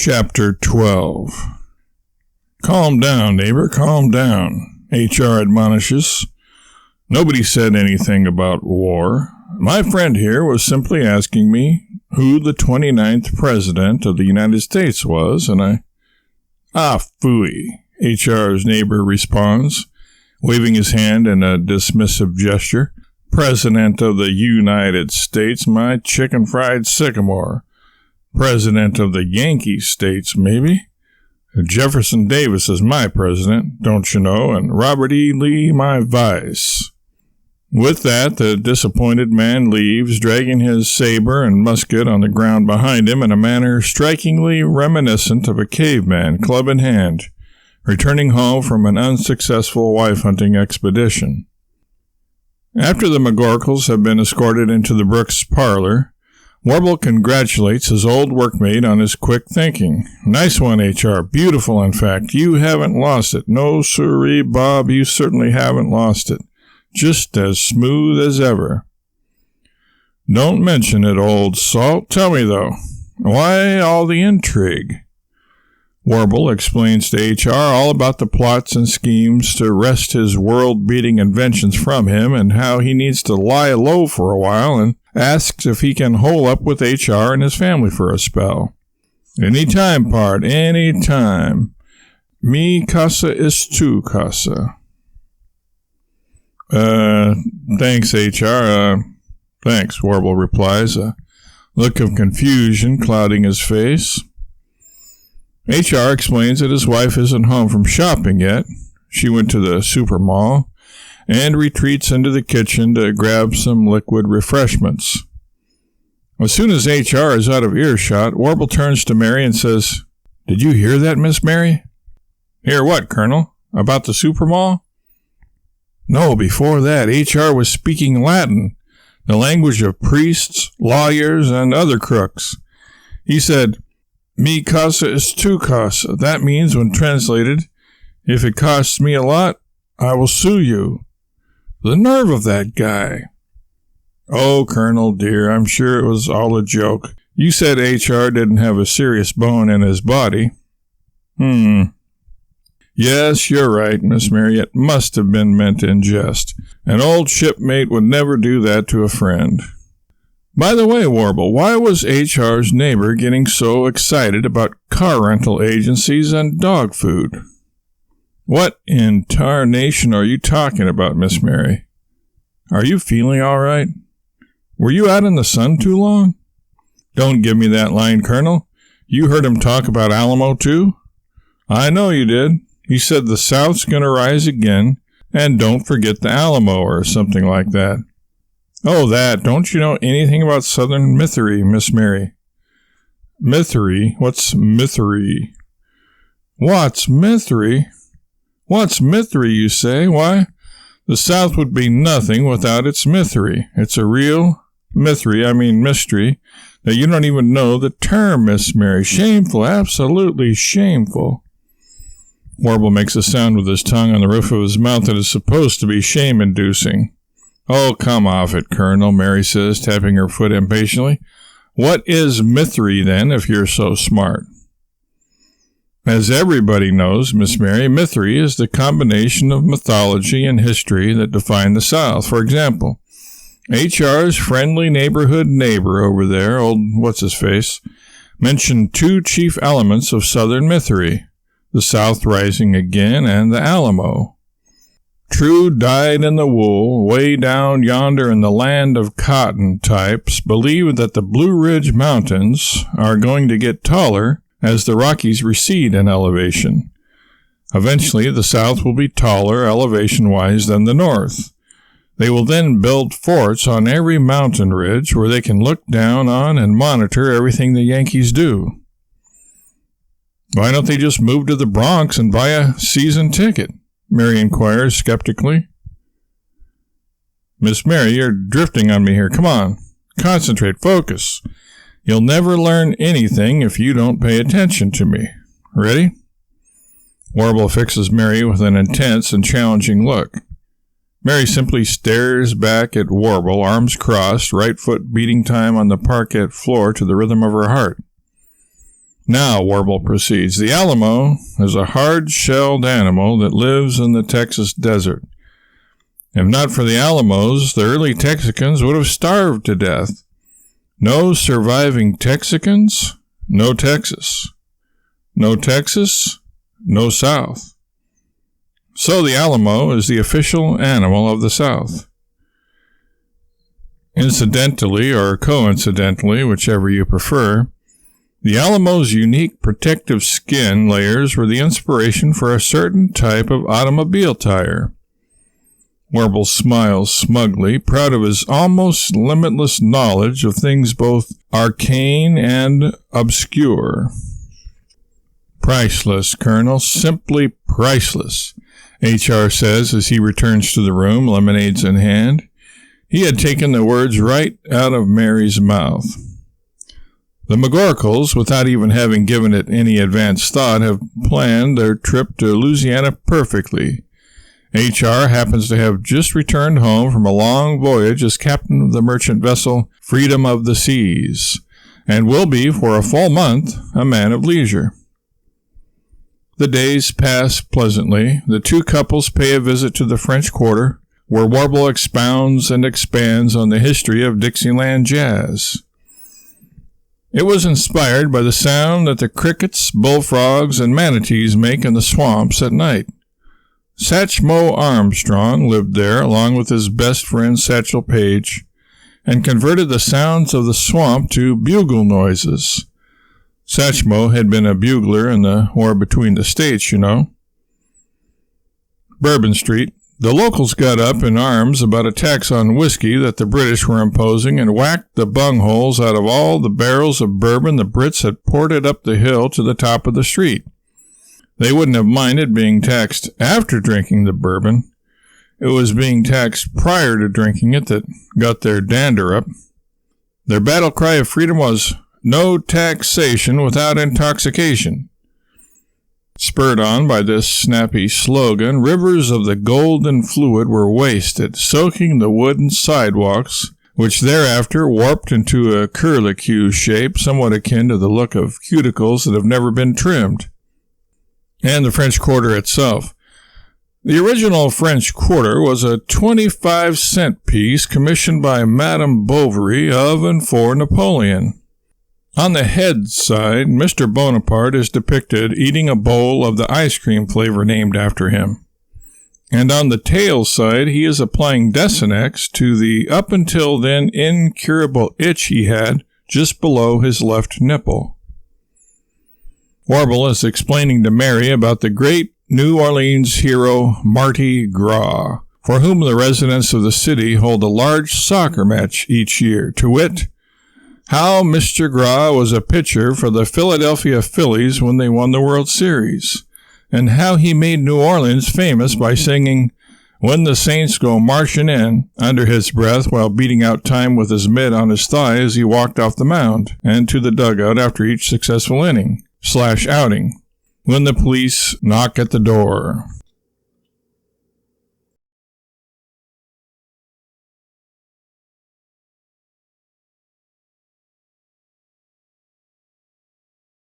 Chapter 12. Calm down, neighbor, calm down, HR admonishes. Nobody said anything about war. My friend here was simply asking me who the 29th President of the United States was, and I... phooey, HR's neighbor responds, waving his hand in a dismissive gesture. President of the United States, my chicken fried sycamore. President of the Yankee States, maybe? Jefferson Davis is my president, don't you know, and Robert E. Lee my vice. With that, the disappointed man leaves, dragging his saber and musket on the ground behind him in a manner strikingly reminiscent of a caveman, club in hand, returning home from an unsuccessful wife-hunting expedition. After the McGorkles have been escorted into the Brooks parlor, Warble congratulates his old workmate on his quick thinking. Nice one, HR. Beautiful, in fact. You haven't lost it. No, sirree, Bob, you certainly haven't lost it. Just as smooth as ever. Don't mention it, old salt. Tell me, though, why all the intrigue? Warble explains to HR all about the plots and schemes to wrest his world-beating inventions from him and how he needs to lie low for a while, and asks if he can hole up with HR and his family for a spell. Any time, pard, any time. Mi casa es tu casa. Thanks, HR. Thanks, Warble replies, a look of confusion clouding his face. HR explains that his wife isn't home from shopping yet. She went to the super mall and retreats into the kitchen to grab some liquid refreshments. As soon as HR is out of earshot, Warble turns to Mary and says, "Did you hear that, Miss Mary?" "Hear what, Colonel? About the super mall?" "No, before that, HR was speaking Latin, the language of priests, lawyers, and other crooks. He said, 'Mi casa es tu casa.' That means, when translated, 'If it costs me a lot, I will sue you.' The nerve of that guy." "Oh, Colonel, dear, I'm sure it was all a joke. You said HR didn't have a serious bone in his body." "Yes, you're right, Miss Mary. It must have been meant in jest. An old shipmate would never do that to a friend. By the way, Warble, why was HR's neighbor getting so excited about car rental agencies and dog food?" "What in tarnation are you talking about, Miss Mary? Are you feeling all right? Were you out in the sun too long?" "Don't give me that line, Colonel. You heard him talk about Alamo, too?" "I know you did. He said the South's going to rise again, and don't forget the Alamo, or something like that." "Oh, that. Don't you know anything about Southern mythery, Miss Mary?" "Mythery? What's mythery?" "What's mythery? What's mythery, you say? Why, the South would be nothing without its mythery. It's a real mystery, that you don't even know the term, Miss Mary. Shameful, absolutely shameful." Warble makes a sound with his tongue on the roof of his mouth that is supposed to be shame-inducing. "Oh, come off it, Colonel," Mary says, tapping her foot impatiently. "What is mythery, then, if you're so smart?" "As everybody knows, Miss Mary, mythery is the combination of mythology and history that define the South. For example, HR's friendly neighborhood neighbor over there, old what's-his-face, mentioned two chief elements of Southern mythery, the South rising again and the Alamo. True dyed-in-the-wool, way down yonder in the land of cotton types believe that the Blue Ridge Mountains are going to get taller as the Rockies recede in elevation. Eventually, the South will be taller elevation-wise than the North. They will then build forts on every mountain ridge where they can look down on and monitor everything the Yankees do." "Why don't they just move to the Bronx and buy a season ticket?" Mary inquires skeptically. "Miss Mary, you're drifting on me here. Come on. Concentrate. Focus. You'll never learn anything if you don't pay attention to me. Ready?" Warble fixes Mary with an intense and challenging look. Mary simply stares back at Warble, arms crossed, right foot beating time on the parquet floor to the rhythm of her heart. Now, Warble proceeds, the Alamo is a hard-shelled animal that lives in the Texas desert. If not for the Alamos, the early Texicans would have starved to death. No surviving Texicans, no Texas. No Texas, no South. So the Alamo is the official animal of the South. Incidentally or coincidentally, whichever you prefer, the Alamo's unique protective skin layers were the inspiration for a certain type of automobile tire. Warble smiles smugly, proud of his almost limitless knowledge of things both arcane and obscure. Priceless, Colonel, simply priceless, H.R. says as he returns to the room, lemonades in hand. He had taken the words right out of Mary's mouth. The McGorkles, without even having given it any advanced thought, have planned their trip to Louisiana perfectly. H.R. happens to have just returned home from a long voyage as captain of the merchant vessel Freedom of the Seas, and will be, for a full month, a man of leisure. The days pass pleasantly. The two couples pay a visit to the French Quarter, where Warble expounds and expands on the history of Dixieland jazz. It was inspired by the sound that the crickets, bullfrogs, and manatees make in the swamps at night. Satchmo Armstrong lived there along with his best friend Satchel Paige, and converted the sounds of the swamp to bugle noises. Satchmo had been a bugler in the war between the states, you know. Bourbon Street. The locals got up in arms about a tax on whiskey that the British were imposing and whacked the bungholes out of all the barrels of bourbon the Brits had ported up the hill to the top of the street. They wouldn't have minded being taxed after drinking the bourbon. It was being taxed prior to drinking it that got their dander up. Their battle cry of freedom was, "No taxation without intoxication." Spurred on by this snappy slogan, rivers of the golden fluid were wasted, soaking the wooden sidewalks, which thereafter warped into a curlicue shape somewhat akin to the look of cuticles that have never been trimmed. And the French Quarter itself. The original French Quarter was a 25-cent piece commissioned by Madame Bovary of and for Napoleon. On the head side, Mr. Bonaparte is depicted eating a bowl of the ice cream flavor named after him. And on the tail side, he is applying Desenex to the up until then incurable itch he had just below his left nipple. Warble is explaining to Mary about the great New Orleans hero Mardi Gras, for whom the residents of the city hold a large soccer match each year, to wit, how Mr. Gras was a pitcher for the Philadelphia Phillies when they won the World Series, and how he made New Orleans famous by singing "When the Saints Go Marching In" under his breath while beating out time with his mitt on his thigh as he walked off the mound and to the dugout after each successful inning/outing, when the police knock at the door.